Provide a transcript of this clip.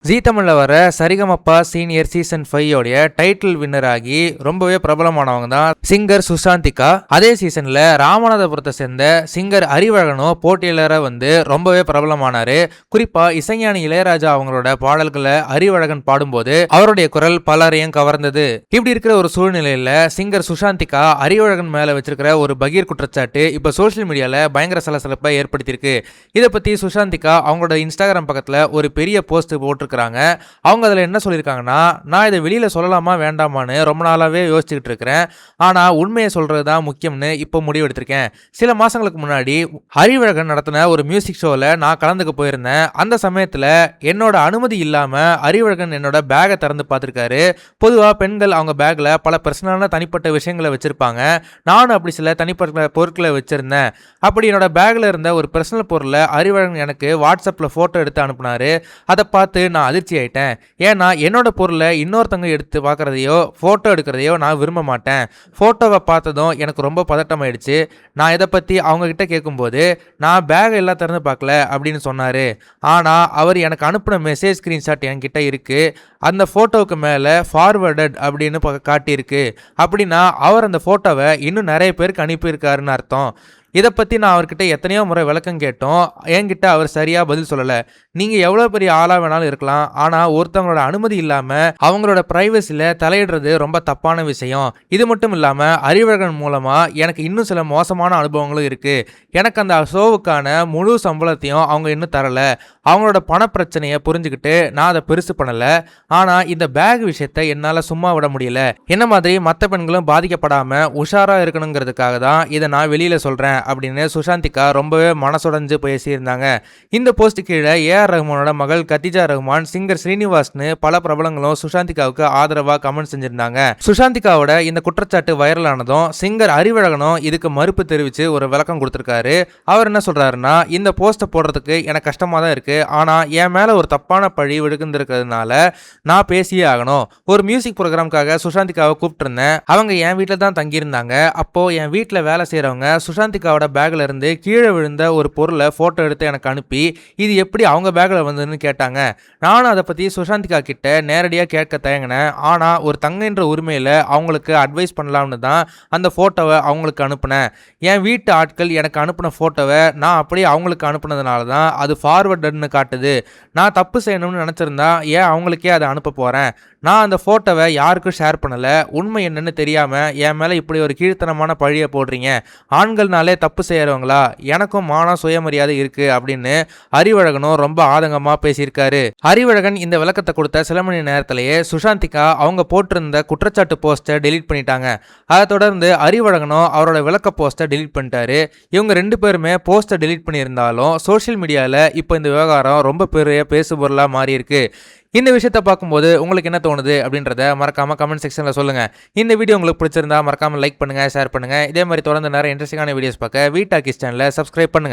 ஜீ தமிழ்ல வர Sarigamapa senior season 5 உடைய டைட்டில் வின்னர் ஆகி ரொம்பவே பிரபலமானவங்க தான் சிங்கர் சுஷாந்திகா. அதே சீசன்ல ராமநாதபுரத்தை சேர்ந்த சிங்கர் அறிவழகனும் போட்டியாளரை ரொம்பவே பிரபலமானாரு. குறிப்பா இசைஞானி இளையராஜா அவங்களோட பாடல்களை அறிவழகன் பாடும்போது அவருடைய குரல் பலரையும் கவர்ந்தது. இப்படி இருக்கிற ஒரு சூழ்நிலையில சிங்கர் சுஷாந்திகா அறிவழகன் மேல வச்சிருக்கிற ஒரு பகீர் குற்றச்சாட்டு இப்ப சோசியல் மீடியால பயங்கர சலசலப்பை ஏற்படுத்தியிருக்கு. இதை பத்தி சுஷாந்திகா அவங்களோட இன்ஸ்டாகிராம் பக்கத்துல ஒரு பெரிய போஸ்ட் போட்டிருக்காங்க. அவங்க அதில் என்ன சொல்லியிருக்காங்கன்னா, நான் இதை வெளியில சொல்லலாமா வேண்டாமான்னு ரொம்ப நாளாவே யோசிச்சுக்கிட்டு இருக்கிறேன். ஆனா உண்மையை சொல்றது தான் முக்கியம்னு இப்போ முடிவெடுத்திருக்கேன். சில மாசங்களுக்கு முன்னாடி அறிவழகன் நடத்தின ஒரு மியூசிக் ஷோவில் நான் கலந்துக்க போயிருந்தேன். அந்த சமயத்தில் என்னோட அனுமதி இல்லாம அறிவழகன் என்னோட பேகை திறந்து பார்த்துருக்காரு. பொதுவாக பெண்கள் அவங்க பேக்ல பல பர்சனலான தனிப்பட்ட விஷயங்களை வச்சிருப்பாங்க. நானும் அப்படி சில தனிப்பட்ட பொருட்களை வச்சிருந்தேன். அப்படி என்னோட பேக்ல இருந்த ஒரு பர்சனல் பொருளை அறிவழகன் எனக்கு வாட்ஸ்அப்ல போட்டோ எடுத்து அனுப்புனாரு. அதை பார்த்து நான் அதிர்ச்சி ஆயிட்டேன். ஏன்னா என்னோட பொருளை இன்னொருத்தவங்க எடுத்து பார்க்கறதையோ போட்டோ எடுக்கிறதையோ நான் விரும்ப மாட்டேன். போட்டோவை பார்த்ததும் எனக்கு ரொம்ப பதட்டமாயிடுச்சு. நான் இதை பற்றி அவங்க கிட்ட கேட்கும்போது நான் பேக் எல்லாம் திறந்து பார்க்கல அப்படின்னு சொன்னார். ஆனால் அவர் எனக்கு அனுப்பின மெசேஜ் ஸ்க்ரீன்ஷாட் என்கிட்ட இருக்கு. அந்த ஃபோட்டோவுக்கு மேலே ஃபார்வர்டட் அப்படின்னு காட்டியிருக்கு. அப்படின்னா அவர் அந்த ஃபோட்டோவை இன்னும் நிறைய பேருக்கு அனுப்பியிருக்காருன்னு அர்த்தம். இதை பற்றி நான் அவர்கிட்ட எத்தனையோ முறை விளக்கம் கேட்டோம். என்கிட்ட அவர் சரியாக பதில் சொல்லலை. நீங்கள் எவ்வளோ பெரிய ஆளாக வேணாலும் இருக்கலாம், ஆனால் ஒருத்தவங்களோட அனுமதி இல்லாமல் அவங்களோட ப்ரைவசியில் தலையிடுறது ரொம்ப தப்பான விஷயம். இது மட்டும் இல்லாமல் அறிவழகன் மூலமாக எனக்கு இன்னும் சில மோசமான அனுபவங்களும் இருக்குது. எனக்கு அந்த ஷோவுக்கான முழு சம்பளத்தையும் அவங்க இன்னும் தரலை. அவங்களோட பணப்பிரச்சனையை புரிஞ்சுக்கிட்டு நான் அதை பெருசு பண்ணலை. ஆனால் இந்த பேக் விஷயத்தை என்னால் சும்மா விட முடியல. என்ன மாதிரி மற்ற பெண்களும் பாதிக்கப்படாமல் உஷாராக இருக்கணுங்கிறதுக்காக தான் இதை நான் வெளியில் சொல்கிறேன் அப்படின்னு சுஷாந்திகா ரொம்பவே மனசுடைஞ்சு பேசியிருந்தாங்க. இந்த போஸ்ட் கீழே ஏஆர் ரஹ்மானோட மகள் கத்திஜா ரஹ்மான், சிங்கர் ஸ்ரீனிவாஸ்னு பல பிரபலங்களும் சுஷாந்திகாவுக்கு ஆதரவாக கமெண்ட் செஞ்சிருந்தாங்க. சுஷாந்திகாவோட இந்த குற்றச்சாட்டு வைரலானதும் சிங்கர் அறிவழகனும் இதுக்கு மறுப்பு தெரிவித்து ஒரு விளக்கம் கொடுத்திருக்காரு. அவர் என்ன சொல்றாருன்னா, இந்த போஸ்ட்டை போடுறதுக்கு எனக்கு கஷ்டமாக தான் இருக்கு. ஆனால் என் மேலே ஒரு தப்பான பழி விழுந்திருக்கிறதுனால நான் பேசியே ஆகணும். ஒரு மியூசிக் ப்ரோக்ராம்காக சுஷாந்திகாவை கூப்பிட்டுருந்தேன். அவங்க என் வீட்டில் தான் தங்கியிருந்தாங்க. அப்போ என் வீட்டில் வேலை செய்கிறவங்க சுஷாந்திகாவோட பேக்ல இருந்து கீழே விழுந்த ஒரு பொருளை போட்டோ எடுத்து எனக்கு அனுப்பி இது எப்படி அவங்க பேக்ல வந்ததுன்னு கேட்டாங்க. நானும் அதை பற்றி சுஷாந்திகா கிட்ட நேரடியாக கேட்க தயங்கினேன். ஆனால் ஒரு தங்கன்ற உரிமையில் அவங்களுக்கு அட்வைஸ் பண்ணலாம்னு தான் அந்த ஃபோட்டோவை அவங்களுக்கு அனுப்புனேன். என் வீட்டு ஆட்கள் எனக்கு அனுப்பின ஃபோட்டோவை நான் அப்படியே அவங்களுக்கு அனுப்புனதுனால தான் அது ஃபார்வர்டுன்னு காட்டுது. நான் தப்பு செய்யணும்னு நினச்சிருந்தா ஏன் அவங்களுக்கே அதை அனுப்ப போகிறேன். நான் அந்த ஃபோட்டோவை யாருக்கும் ஷேர் பண்ணலை. உண்மை என்னன்னு தெரியாமல் என் மேலே இப்படி ஒரு கீழ்த்தனமான பழியை போடுறீங்க. ஆண்கள்னாலே தப்பு செய்கிறவங்களா? எனக்கும் மானம் சுயமரியாதை இருக்குது அப்படின்னு அறிவழகனும் ரொம்ப ஆதங்கமாக பேசியிருக்காரு. அறிவழகன் இந்த விளக்கத்தை கொடுத்த சில மணி நேரத்திலேயே சுஷாந்திகா அவங்க போட்டிருந்த குற்றச்சாட்டு போஸ்ட்டை டெலீட் பண்ணிட்டாங்க. அதை தொடர்ந்து அறிவழகனும் அவரோட விளக்க போஸ்ட்டை டெலீட் பண்ணிட்டாரு. இவங்க ரெண்டு பேருமே போஸ்ட்டை டெலீட் பண்ணியிருந்தாலும் சோஷியல் மீடியாவில் இப்போ இந்த விவகாரம் ரொம்ப பெரிய பேசுபொருளாக மாறி இருக்கு. இந்த விஷயத்தை பார்க்கும்போது உங்களுக்கு என்ன தோணுது அப்படின்றத மறக்காம கமெண்ட் செக்ஷனில் சொல்லுங்கள். இந்த வீடியோ உங்களுக்கு பிடிச்சிருந்தா மறக்காமல் லைக் பண்ணுங்கள், ஷேர் பண்ணுங்கள். இதே மாதிரி தொடர்ந்து நிறைய இன்ட்ரெஸ்டிங்கான வீடியோஸ் பார்க்க வீ டாக்கீஸ் சேனலை சப்ஸ்கிரைப் பண்ணுங்கள்.